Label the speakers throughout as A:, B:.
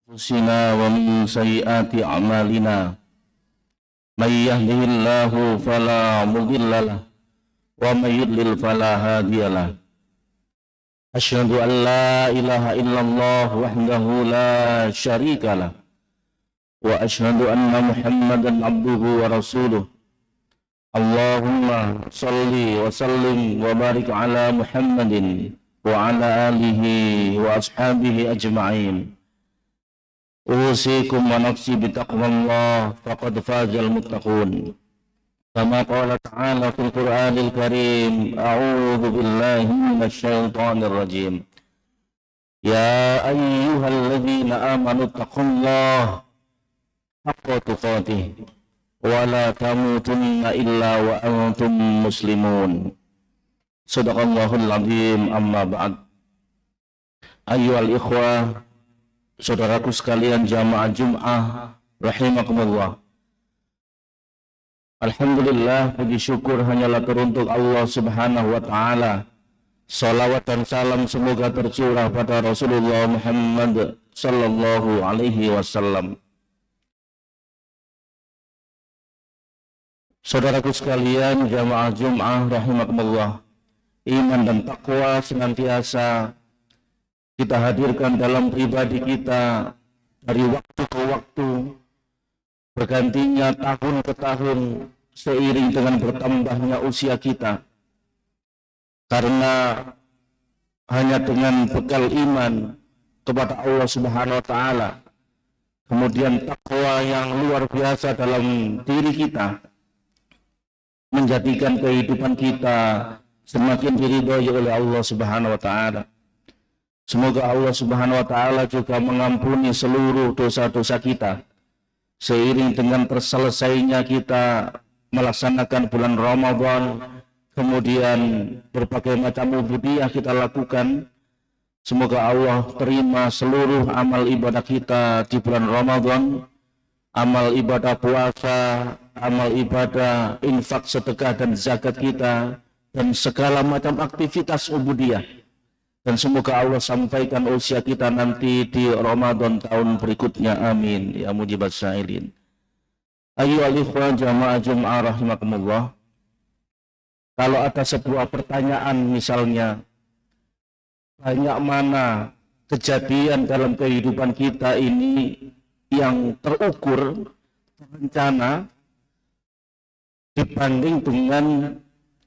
A: أنفسنا ومن سيئات أعمالنا من يهده الله فلا مضل له ومن يضلل فلا هادي له أشهد أن لا إله إلا الله وحده لا شريك له وأشهد أن محمدا عبده ورسوله اللهم صل وسلم وبارك على محمد وعلى آله وأصحابه أجمعين أوصيكم ونفسي بتقوى الله فقد فاز المتقون كما قال تعالى في القرآن الكريم أعوذ بالله من الشيطان الرجيم يا أيها الذين آمنوا اتقوا الله حق تقاته ولا تموتن إلا وأنتم مسلمون صدق الله العظيم أما بعد أيها الإخوة saudaraku sekalian jamaah Jum'ah rahimakumullah. Alhamdulillah, puji syukur hanyalah teruntuk Allah Subhanahu wa taala. Salawat dan salam semoga tercurah pada Rasulullah Muhammad sallallahu alaihi wasallam. Saudaraku sekalian jamaah Jum'ah rahimakumullah, iman dan takwa senantiasa kita hadirkan dalam pribadi kita dari waktu ke waktu, bergantinya tahun ke tahun seiring dengan bertambahnya usia kita. Karena hanya dengan bekal iman kepada Allah Subhanahu wa taala, kemudian takwa yang luar biasa dalam diri kita, menjadikan kehidupan kita semakin diridhoi oleh Allah Subhanahu wa taala. Semoga Allah Subhanahu wa taala juga mengampuni seluruh dosa-dosa kita seiring dengan terselesainya kita melaksanakan bulan Ramadan, kemudian berbagai macam ubudiyah kita lakukan. Semoga Allah terima seluruh amal ibadah kita di bulan Ramadan, amal ibadah puasa, amal ibadah infak, sedekah dan zakat kita, dan segala macam aktivitas ubudiyah. Dan semoga Allah sampaikan usia kita nanti di Ramadan tahun berikutnya. Amin ya mujibas sa'ilin. Ayyuhal ikhwan jamaah Jum'ah rahimakumullah. Kalau ada sebuah pertanyaan misalnya, banyak mana kejadian dalam kehidupan kita ini yang terukur, terencana dibanding dengan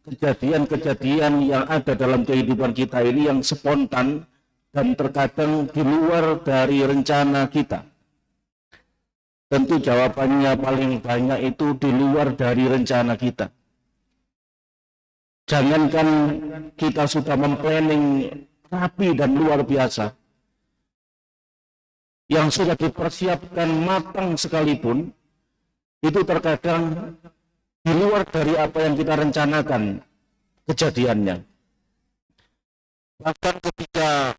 A: kejadian-kejadian yang ada dalam kehidupan kita ini yang spontan dan terkadang di luar dari rencana kita. Tentu jawabannya paling banyak itu di luar dari rencana kita. Jangankan kita sudah memplanning rapi dan luar biasa, yang sudah dipersiapkan matang sekalipun, itu terkadang di luar dari apa yang kita rencanakan kejadiannya. Bahkan ketika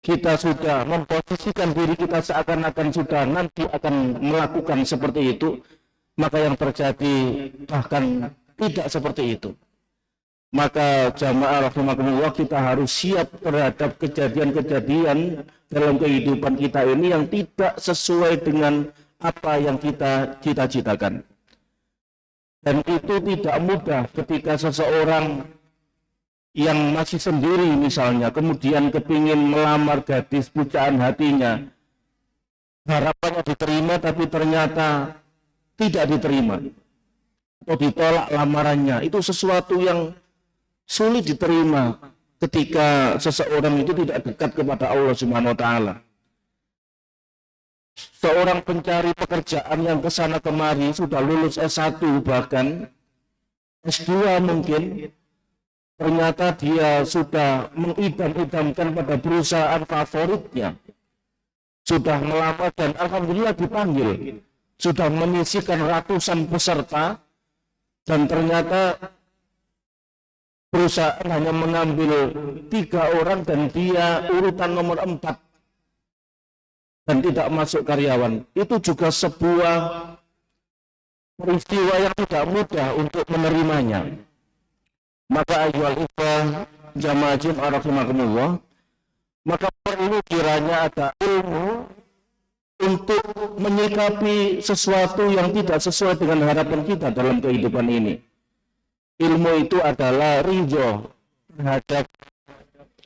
A: kita sudah memposisikan diri kita seakan-akan sudah nanti akan melakukan seperti itu, maka yang terjadi bahkan tidak seperti itu. Maka jamaah rahimakumullah, kita harus siap terhadap kejadian-kejadian dalam kehidupan kita ini yang tidak sesuai dengan apa yang kita cita-citakan. Dan itu tidak mudah ketika seseorang yang masih sendiri misalnya kemudian kepingin melamar gadis pujaan hatinya, harapannya diterima tapi ternyata tidak diterima atau ditolak lamarannya. Itu sesuatu yang sulit diterima ketika seseorang itu tidak dekat kepada Allah Subhanahu wa taala. Seorang pencari pekerjaan yang kesana kemari sudah lulus S1 bahkan S2 mungkin, ternyata dia sudah mengidam-idamkan pada perusahaan favoritnya, sudah melamar dan alhamdulillah dipanggil, sudah menyisikan ratusan peserta, dan ternyata perusahaan hanya mengambil 3 orang dan dia urutan nomor 4 dan tidak masuk karyawan. Itu juga sebuah peristiwa yang tidak mudah untuk menerimanya. Maka ayyuhal ikhwah jamaah Jum'ah rahimakumullah, maka perlu kiranya ada ilmu untuk menyikapi sesuatu yang tidak sesuai dengan harapan kita dalam kehidupan ini. Ilmu itu adalah ridho terhadap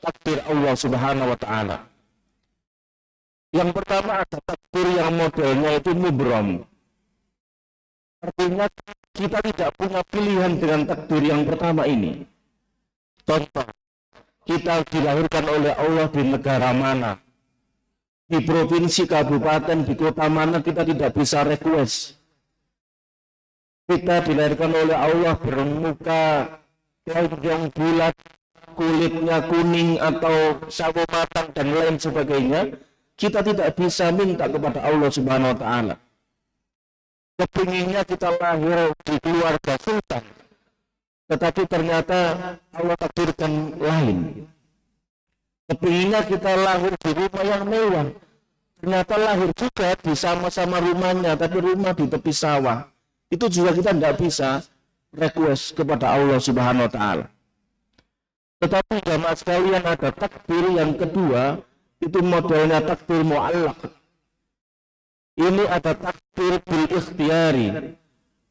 A: takdir Allah Subhanahu wa Ta'ala. Yang pertama ada takdir yang modelnya itu mubrom. Artinya kita tidak punya pilihan dengan takdir yang pertama ini. Contoh, kita dilahirkan oleh Allah di negara mana, di provinsi, kabupaten, di kota mana, kita tidak bisa request. Kita dilahirkan oleh Allah bermuka telanjang bulat, kulitnya kuning atau sawo matang dan lain sebagainya. Kita tidak bisa minta kepada Allah Subhanahu wa Ta'ala. Kepinginnya kita lahir di keluarga sultan, tetapi ternyata Allah takdirkan lain. Kepinginnya kita lahir di rumah yang mewah, ternyata lahir juga di sama-sama rumahnya, tapi rumah di tepi sawah. Itu juga kita tidak bisa request kepada Allah Subhanahu wa Ta'ala. Tetapi jamaah sekalian, ada takdir yang kedua, itu modelnya takdir mu'allaq. Ini ada takdir bil ikhtiyari.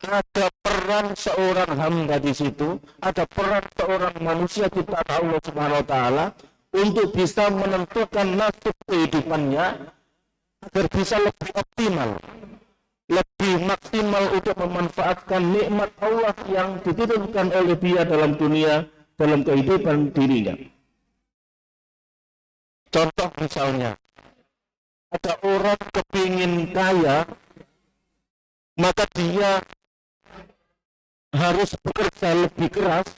A: Ada peran seorang hamba di situ, ada peran seorang manusia ciptaan Allah Subhanahu wa Ta'ala untuk bisa menentukan nasib kehidupannya agar bisa lebih optimal, lebih maksimal untuk memanfaatkan nikmat Allah yang dititipkan oleh dia dalam dunia, dalam kehidupan dirinya. Contoh misalnya, ada orang kepingin kaya, maka dia harus bekerja lebih keras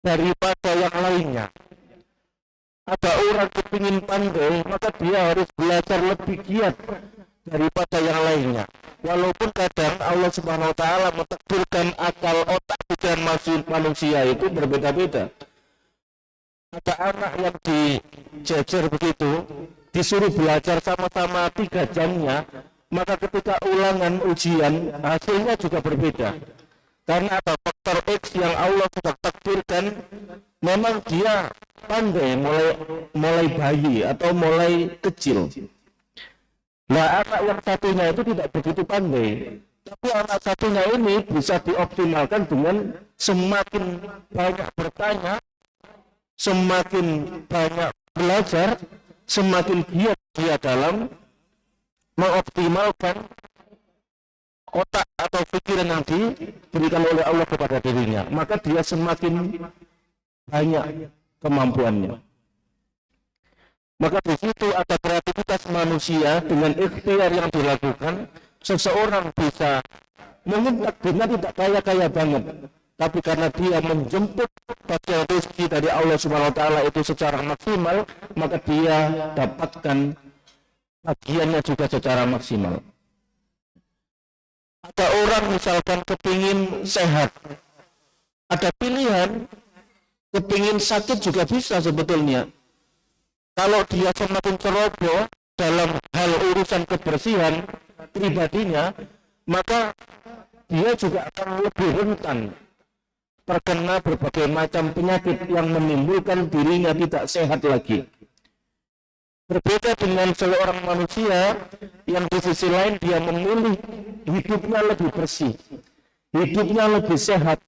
A: daripada yang lainnya. Ada orang kepingin pandai, maka dia harus belajar lebih giat daripada yang lainnya. Walaupun kadang Allah Subhanahu wa Ta'ala mentakdirkan akal otak pikiran manusia itu berbeda-beda. Ada anak yang dijejer begitu, disuruh belajar sama-sama 3 jamnya, maka ketika ulangan ujian hasilnya juga berbeda. Karena ada faktor X yang Allah sudah takdirkan, memang dia pandai mulai bayi atau mulai kecil. Nah, anak yang satunya itu tidak begitu pandai, tapi anak satunya ini bisa dioptimalkan dengan semakin banyak bertanya, semakin banyak belajar, semakin giat dia dalam mengoptimalkan otak atau pikiran yang diberikan oleh Allah kepada dirinya, maka dia semakin banyak kemampuannya. Maka di situ ada kreativitas manusia dengan ikhtiar yang dilakukan. Seseorang bisa, mungkin takdirnya tidak kaya-kaya banget, tapi karena dia menjemput bagian rezeki dari Allah Subhanahu wa Ta'ala itu secara maksimal, maka dia dapatkan bagiannya juga secara maksimal. Ada orang misalkan kepingin sehat, ada pilihan, kepingin sakit juga bisa sebetulnya. Kalau dia semakin ceroboh dalam hal urusan kebersihan pribadinya, maka dia juga akan lebih rentan terkena berbagai macam penyakit yang menimbulkan dirinya tidak sehat lagi. Berbeda dengan seorang manusia yang di sisi lain dia memilih hidupnya lebih bersih, hidupnya lebih sehat.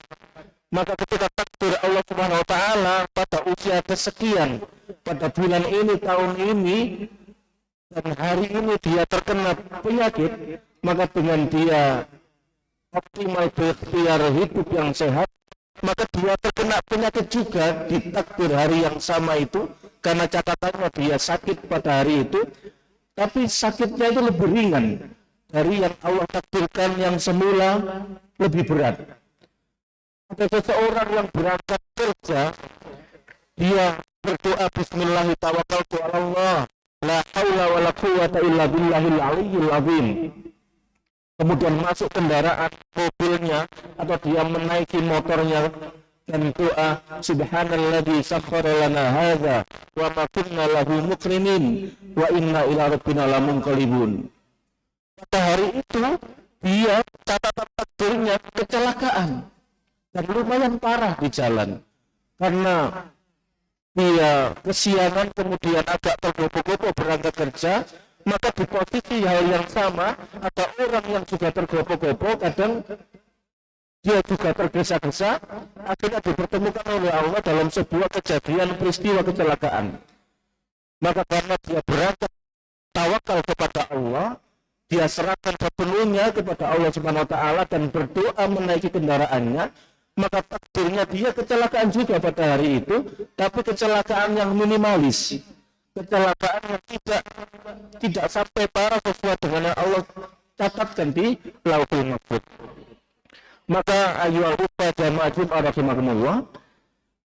A: Maka ketika takdir Allah Subhanahu wa Ta'ala pada usia kesekian, pada bulan ini, tahun ini, dan hari ini dia terkena penyakit, maka dengan dia optimal berikhtiar hidup yang sehat, maka dia terkena penyakit juga di takdir hari yang sama itu, karena catatannya dia sakit pada hari itu, tapi sakitnya itu lebih ringan dari yang Allah takdirkan yang semula lebih berat. Ada seseorang yang berangkat kerja, dia berdoa bismillah tawakkaltu 'ala Allah, la haula wala quwwata illa billahil aliyyil azim. Kemudian masuk kendaraan mobilnya atau dia menaiki motornya dan doa subhanalladzi sakhkhara lana hadza wa ma kunna lahu muqrinin wa inna ila rabbina lamunqalibun. Pada hari itu dia catatan takdirnya kecelakaan dan lumayan parah di jalan karena dia kesiangan kemudian agak tergopoh-gopoh berangkat kerja, maka di posisi hal yang sama ada orang yang juga tergopoh-gopoh, kadang dia juga tergesa-gesa, akhirnya dipertemukan oleh Allah dalam sebuah kejadian peristiwa kecelakaan. Maka karena dia berangkat tawakal kepada Allah, dia serahkan sepenuhnya kepada Allah Subhanahu wa taala dan berdoa menaiki kendaraannya, maka takdirnya dia kecelakaan juga pada hari itu, tapi kecelakaan yang minimalis, kecelakaan yang tidak sampai parah sesuai dengan yang Allah catatkan di Lauhul Mahfuz. Maka ayyuhal ukhwah jamaah Jumat rahimakumullah,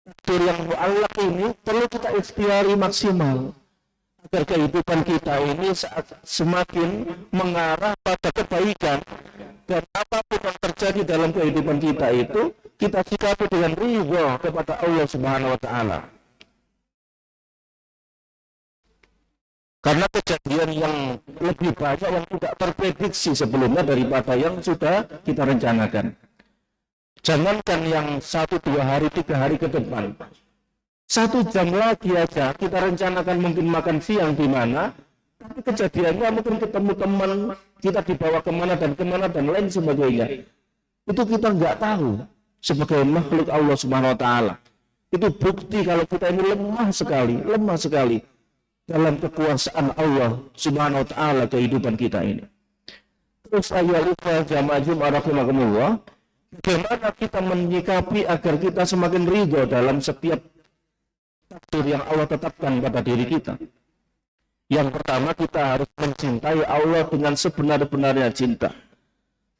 A: takdir yang mu'allaq ini perlu kita ikhtiari maksimal agar kehidupan kita ini semakin mengarah pada kebaikan, dan apapun yang terjadi dalam kehidupan kita itu kita sikapi dengan ridho kepada Allah Subhanahu wa taala. Karena kejadian yang lebih banyak yang tidak terprediksi sebelumnya daripada yang sudah kita rencanakan. Jangankan yang 1, 2 hari, 3 hari ke depan, 1 jam lagi aja kita rencanakan mungkin makan siang di mana, tapi kejadiannya mungkin ketemu teman, kita dibawa kemana dan lain sebagainya. Itu kita nggak tahu sebagai makhluk Allah Subhanahu wa taala. Itu bukti kalau kita ini lemah sekali dalam kekuasaan Allah Subhanahu wa taala kehidupan kita ini. Terus ayyuhal ikhwah jamaah Jumat rahimakumullah, bagaimana kita menyikapi agar kita semakin ridho dalam setiap takdir yang Allah tetapkan pada diri kita. Yang pertama, kita harus mencintai Allah dengan sebenar-benarnya cinta.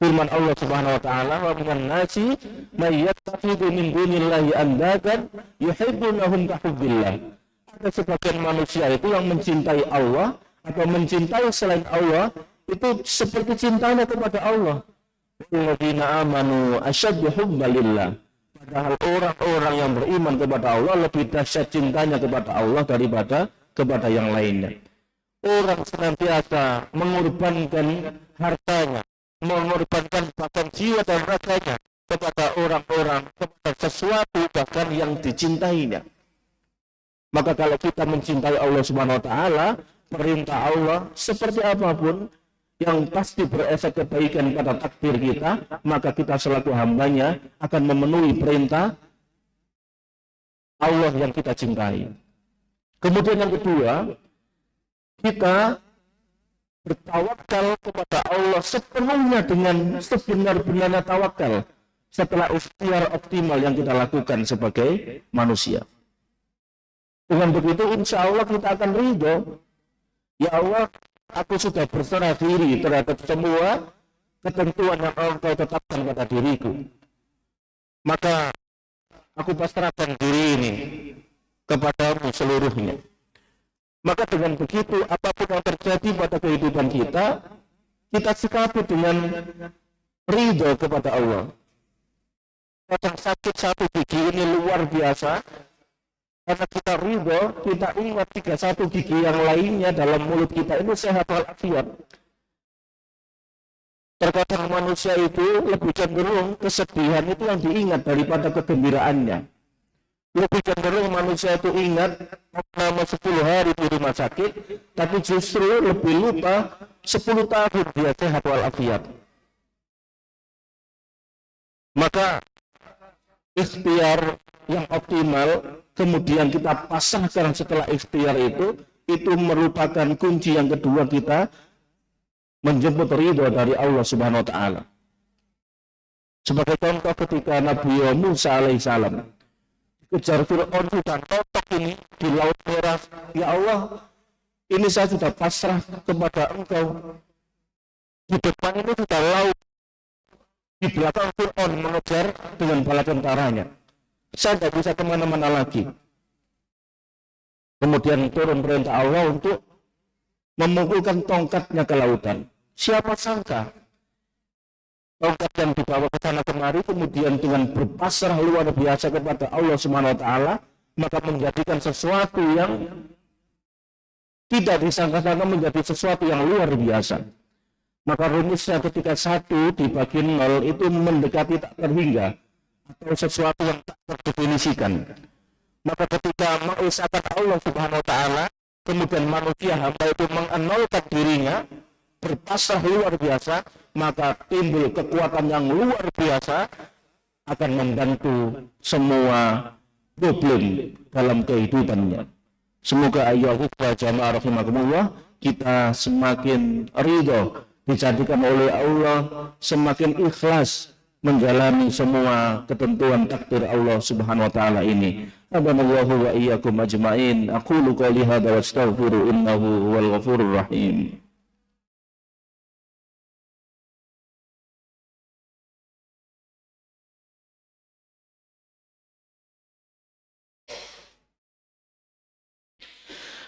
A: Firman Allah Subhanahu wa taala, "Wa minan nasi may yattakhidhu min dunillahi andadan yuhibbunahum ka hubbillah." Ada sebagian manusia itu yang mencintai Allah atau mencintai selain Allah itu seperti cintanya kepada Allah. Alladzina amanu asyaddu hubbalillah. Padahal orang-orang yang beriman kepada Allah lebih dahsyat cintanya kepada Allah daripada kepada yang lainnya. Orang senantiasa mengorbankan hartanya, mengorbankan bahkan jiwa dan raganya kepada orang-orang, kepada sesuatu bahkan yang dicintainya. Maka kalau kita mencintai Allah Subhanahu wa taala, perintah Allah seperti apapun yang pasti berefek kebaikan pada takdir kita, maka kita selaku hambanya akan memenuhi perintah Allah yang kita cintai. Kemudian yang kedua, kita bertawakal kepada Allah sepenuhnya dengan sebenar-benarnya tawakal setelah ikhtiar optimal yang kita lakukan sebagai manusia. Dengan begitu insya Allah kita akan ridho. Ya Allah, aku sudah berserah diri terhadap semua ketentuan yang Engkau tetapkan pada diriku. Maka aku pasrahkan diri ini kepadamu seluruhnya. Maka dengan begitu, apapun yang terjadi pada kehidupan kita, kita sikapi dengan ridho kepada Allah. Kadang sakit satu gigi ini luar biasa, karena kita ridho, kita ingat 31 gigi yang lainnya dalam mulut kita ini sehat walafiat. Terkadang manusia itu lebih cenderung kesedihan itu yang diingat daripada kegembiraannya. Lebih cenderung manusia itu ingat nama 10 hari di rumah sakit, tapi justru lebih lupa 10 tahun dia sehat walafiat. Maka ikhtiar yang optimal kemudian kita pasangkan setelah ikhtiar itu merupakan kunci yang kedua kita menjemput ridho dari Allah Subhanahu wa taala. Sebagai contoh ketika Nabi Musa alaihissalam kejar Fir'aun hutan totok ini di Laut Merah, ya Allah, ini saya sudah pasrah kepada Engkau. Di depan ini sudah laut, di belakang Fir'aun mengejar dengan bala tentaranya. Saya tidak bisa kemana-mana lagi. Kemudian turun perintah Allah untuk memukulkan tongkatnya ke lautan. Siapa sangka tongkat yang dibawa ke sana kemari kemudian dengan berpasrah luar biasa kepada Allah Subhanahu wa taala, maka menjadikan sesuatu yang tidak disangka-sangka menjadi sesuatu yang luar biasa. Maka rumusnya ketika 1 dibagi 0 itu mendekati tak terhingga atau sesuatu yang tak terdefinisikan. Maka ketika mengisahkan Allah Subhanahu wa taala, kemudian manusia hamba itu mengenalkan dirinya, berpasrah luar biasa, maka timbul kekuatan yang luar biasa akan membantu semua problem dalam kehidupannya. Semoga ayat jamaah rahimakumullah kita semakin ridho dijadikan oleh Allah, semakin ikhlas menjalani semua ketentuan takdir Allah Subhanahu wa taala ini. Alhamdulillah wa iyyakum ajmain. Aqulu qouli hadza wa astaghfiru innahu huwal ghafurur rahim.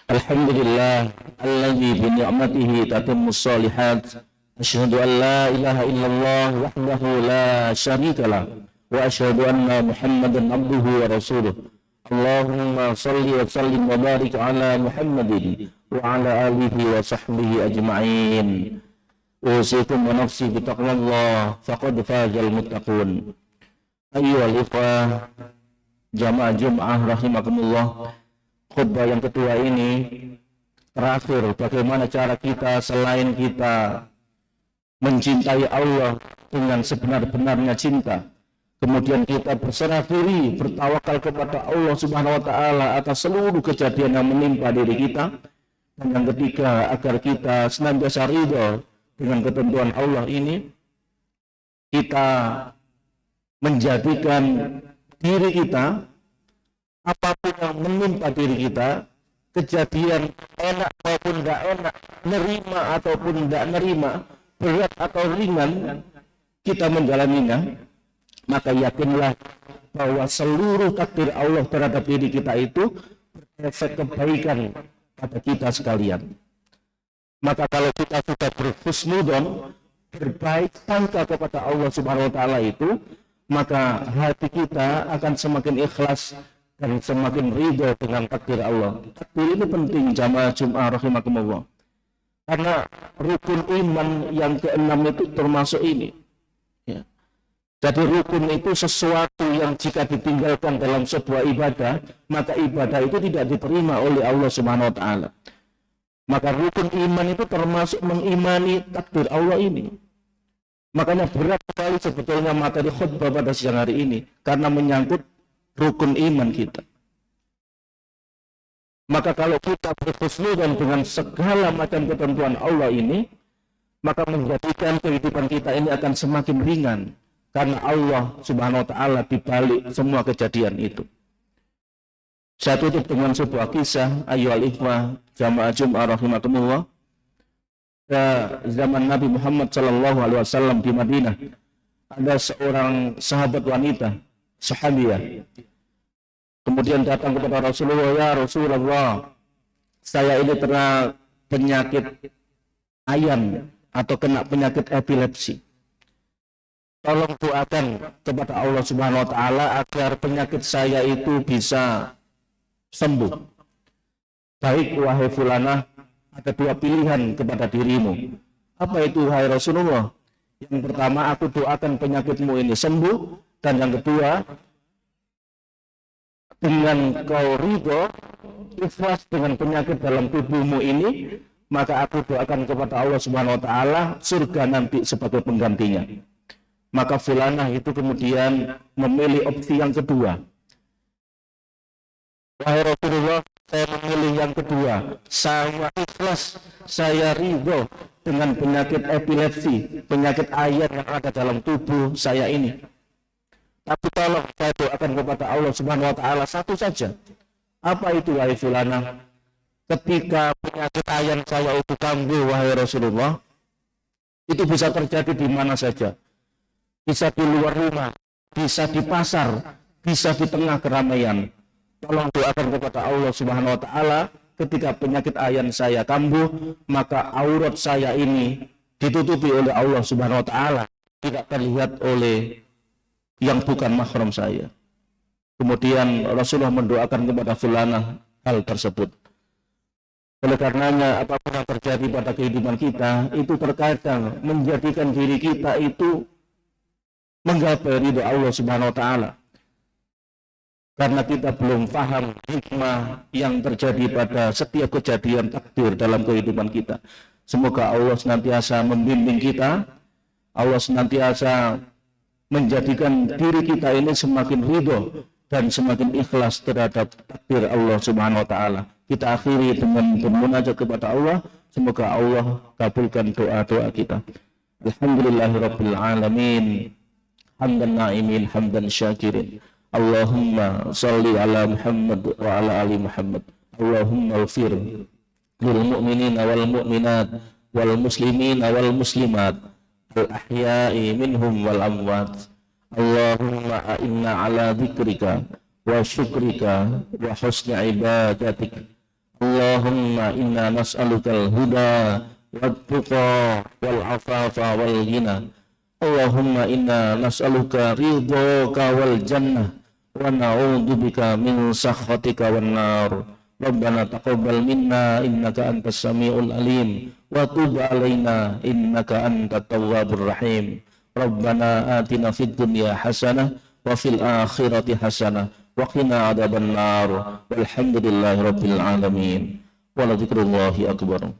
A: Alhamdulillah alladzi bi ni'matihi tatimmus shalihat. Asyhadu an la ilaha illallah wahdahu la syarika wa asyhadu anna Muhammadan abduhu wa rasuluh. Allahumma shalli wa sallim wa barik ala Muhammadin wa ala alihi wa sahbihi ajma'in. Usikum wa nafsi bi taqwallah faqad fazal muttaqun. Ayyuhal ikhwah jamaah Jumat rahimakumullah. Khutbah yang kedua ini terakhir bagaimana cara kita selain kita mencintai Allah dengan sebenar-benarnya cinta, kemudian kita berserah diri bertawakal kepada Allah Subhanahu wa taala atas seluruh kejadian yang menimpa diri kita, dan yang ketiga agar kita senantiasa ridho dengan ketentuan Allah ini, kita menjadikan diri kita apapun yang menimpa diri kita, kejadian enak maupun tidak enak, nerima ataupun tidak nerima, berat atau ringan, kita menjalaninya, maka yakinlah bahwa seluruh takdir Allah terhadap diri kita itu berefek kebaikan pada kita sekalian. Maka kalau kita sudah berhusnudon, berbaik sangka kepada Allah Subhanahu wa taala itu, maka hati kita akan semakin ikhlas dan semakin ridho dengan takdir Allah. Takdir ini penting jamaah Jumat rahimakumullah. Karena rukun iman yang keenam itu termasuk ini. Ya. Jadi rukun itu sesuatu yang jika ditinggalkan dalam sebuah ibadah, maka ibadah itu tidak diterima oleh Allah Subhanahu wa taala. Maka rukun iman itu termasuk mengimani takdir Allah ini. Makanya berat sekali sebetulnya materi khutbah pada siang hari ini karena menyangkut rukun iman kita. Maka kalau kita berhusnuzon dengan segala macam ketentuan Allah ini, maka menjadikan kehidupan kita ini akan semakin ringan karena Allah Subhanahu wa taala di balik semua kejadian itu. Saya tutup dengan sebuah kisah ayyuhal ikhwah jamaah Jumat rahimakumullah. Zaman Nabi Muhammad sallallahu alaihi wasallam di Madinah, ada seorang sahabat wanita, sahabiah. Kemudian datang kepada Rasulullah, ya Rasulullah, saya ini kena penyakit ayan atau kena penyakit epilepsi. Tolong doakan kepada Allah Subhanahu wa taala agar penyakit saya itu bisa sembuh. Baik wahai fulanah, ada dua pilihan kepada dirimu. Apa itu wahai Rasulullah? Yang pertama, aku doakan penyakitmu ini sembuh, dan yang kedua, dengan kau ridho, ikhlas dengan penyakit dalam tubuhmu ini, maka aku doakan kepada Allah Subhanahu wa taala surga nanti sebagai penggantinya. Maka fulanah itu kemudian memilih opsi yang kedua. Wahai Rasulullah, saya memilih yang kedua. Saya ikhlas, saya ridho dengan penyakit epilepsi, penyakit ayan yang ada dalam tubuh saya ini. Tapi tolong saya doakan kepada Allah Subhanahu wa taala satu saja. Apa itu wahai fulanah? Ketika penyakit ayan saya itu kambuh wahai Rasulullah, itu bisa terjadi di mana saja. Bisa di luar rumah, bisa di pasar, bisa di tengah keramaian. Tolong doakan kepada Allah Subhanahu wa taala ketika penyakit ayan saya kambuh, maka aurat saya ini ditutupi oleh Allah Subhanahu wa taala, tidak terlihat oleh yang bukan mahram saya. Kemudian Rasulullah mendoakan kepada fulanah hal tersebut. Oleh karenanya apapun yang terjadi pada kehidupan kita itu terkadang menjadikan diri kita itu menggapai ridha Allah Subhanahu wa taala. karena kita belum paham hikmah yang terjadi pada setiap kejadian takdir dalam kehidupan kita. Semoga Allah senantiasa membimbing kita, Allah senantiasa menjadikan diri kita ini semakin ridho dan semakin ikhlas terhadap takdir Allah Subhanahu wa taala. Kita akhiri dengan bermunajat kepada Allah, semoga Allah kabulkan doa-doa kita. Alhamdulillahirabbil alamin. Hamdan na'imin, hamdan syakirin. Allahumma salli ala Muhammad wa ala ali Muhammad. Allahumma ighfir lil mu'minina wal mu'minat wal muslimina wal muslimat al ahya'i minhum wal amwat. Allahumma a'inna ala dzikrika wa syukrika wa husni ibadatik. Allahumma inna nas'aluka al-huda wat tuqa wal afafa wal ghina. Allahumma inna nas'aluka ridhaka wal jannah wa na'udzubika min sakhatika wan nar. Rabbana taqabbal minna innaka antas samiul alim wa tub alaina innaka antat tawwabur rahim. Rabbana atina fid dunya hasanah wa fil akhirati hasanah wa qina adzaban nar. Walhamdulillahi rabbil alamin. Wa la dzikrullahi akbar.